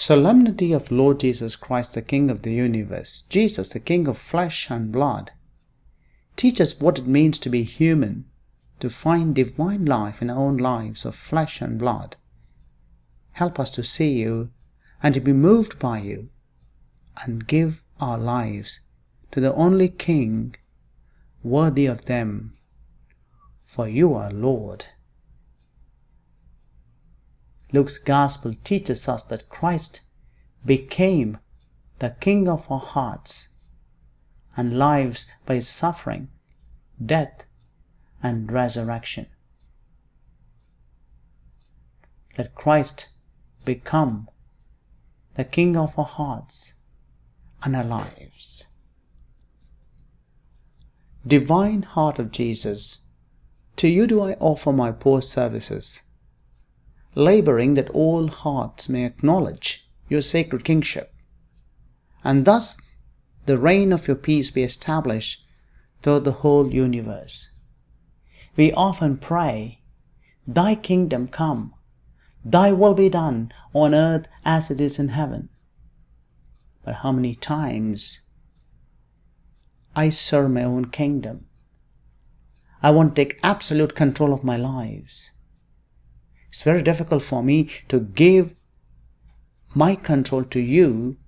Solemnity of Lord Jesus Christ, the King of the universe, Jesus, the King of flesh and blood. Teach us what it means to be human, to find divine life in our own lives of flesh and blood. Help us to see you and to be moved by you, and give our lives to the only King worthy of them, for you are Lord. Luke's Gospel teaches us that Christ became the King of our hearts and lives by His suffering, death, and resurrection. Let Christ become the King of our hearts and our lives. Divine Heart of Jesus, to you do I offer my poor services, laboring that all hearts may acknowledge your sacred kingship, and thus the reign of your peace be established throughout the whole universe. We often pray, Thy kingdom come, Thy will be done on earth as it is in heaven. But how many times I serve my own kingdom? I want to take absolute control of my lives. It's very difficult for me to give my control to you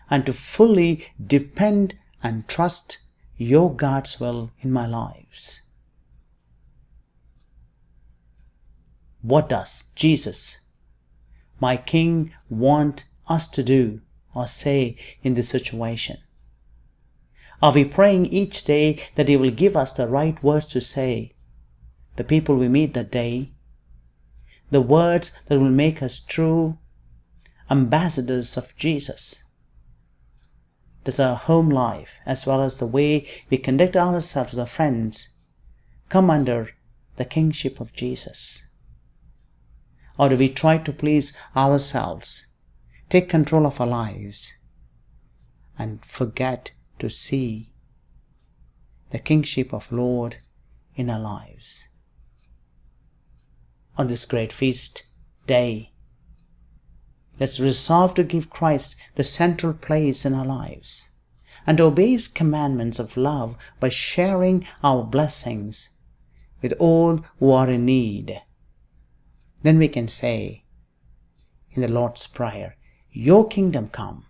and to fully depend and trust your God's will in my lives. What does Jesus, my King, want us to do or say in this situation? Are we praying each day that He will give us the right words to say, the people we meet that day, the words that will make us true ambassadors of Jesus? Does our home life, as well as the way we conduct ourselves with our friends, come under the kingship of Jesus? Or do we try to please ourselves, take control of our lives, and forget to see the kingship of Lord in our lives? On this great feast day, let's resolve to give Christ the central place in our lives and to obey His commandments of love by sharing our blessings with all who are in need. Then we can say in the Lord's Prayer, Your kingdom come,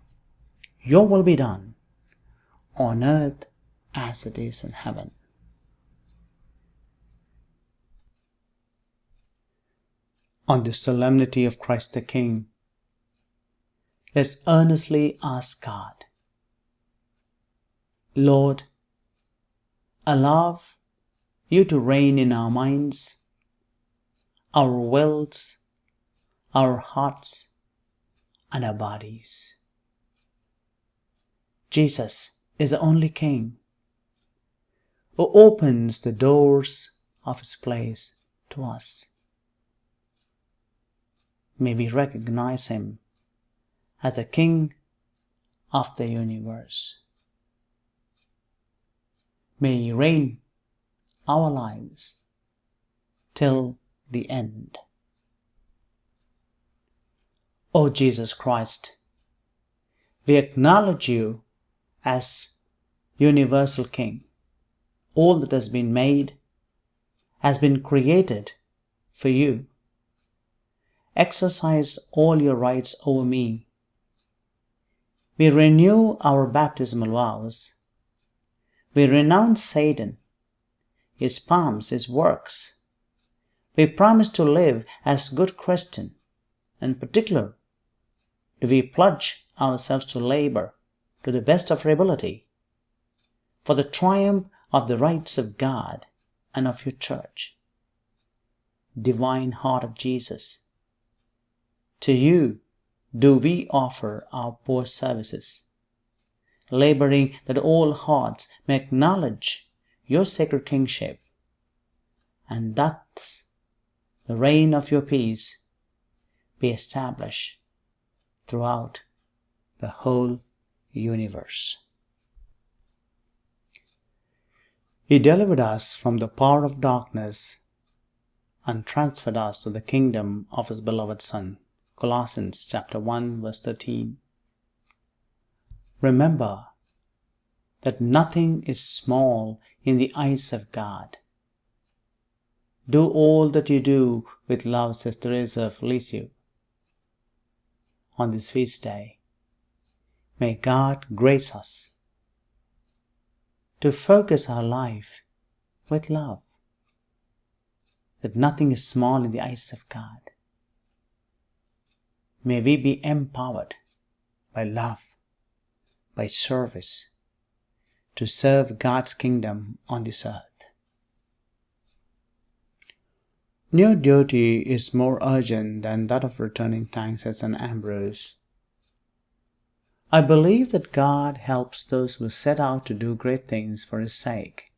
Your will be done, on earth as it is in heaven. On the solemnity of Christ the King, let's earnestly ask God, Lord, allow You to reign in our minds, our wills, our hearts, and our bodies. Jesus is the only King who opens the doors of His place to us. May we recognize Him as the King of the universe. May He reign our lives till the end. O Jesus Christ, we acknowledge You as universal King. All that has been made has been created for You. Exercise all Your rights over me. We renew our baptismal vows. We renounce Satan, his palms, his works. We promise to live as good Christian. In particular, do we pledge ourselves to labor to the best of our ability for the triumph of the rights of God and of Your church. Divine Heart of Jesus, to You do we offer our poor services, laboring that all hearts may acknowledge Your sacred kingship, and thus the reign of Your peace be established throughout the whole universe. He delivered us from the power of darkness and transferred us to the kingdom of His beloved Son, Colossians chapter 1 verse 13. Remember that nothing is small in the eyes of God. Do all that you do with love, says Teresa of Lisieux. On this feast day, may God grace us to focus our life with love, that nothing is small in the eyes of God. May we be empowered by love, by service, to serve God's kingdom on this earth. No duty is more urgent than that of returning thanks, says St. Ambrose. I believe that God helps those who set out to do great things for His sake,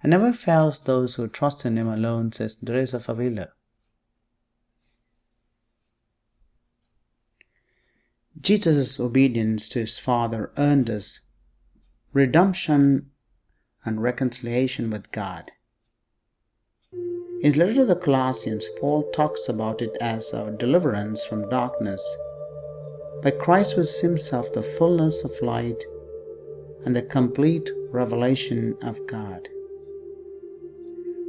and never fails those who trust in Him alone, says Teresa of Avila. Jesus' obedience to His Father earned us redemption and reconciliation with God. In his letter to the Colossians, Paul talks about it as our deliverance from darkness. By Christ was Himself the fullness of light and the complete revelation of God.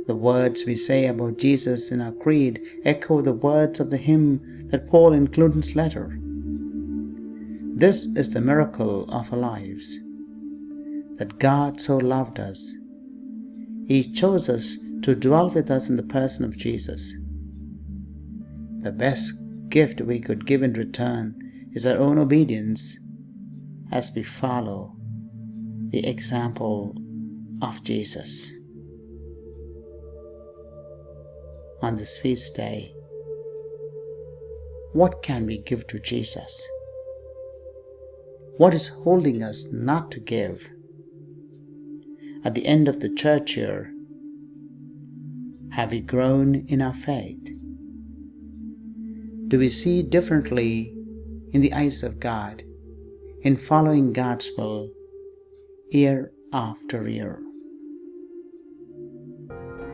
The words we say about Jesus in our creed echo the words of the hymn that Paul included in his letter. This is the miracle of our lives, that God so loved us. He chose us to dwell with us in the person of Jesus. The best gift we could give in return is our own obedience as we follow the example of Jesus. On this feast day, what can we give to Jesus? What is holding us not to give? At the end of the church year, have we grown in our faith? Do we see differently in the eyes of God in following God's will year after year?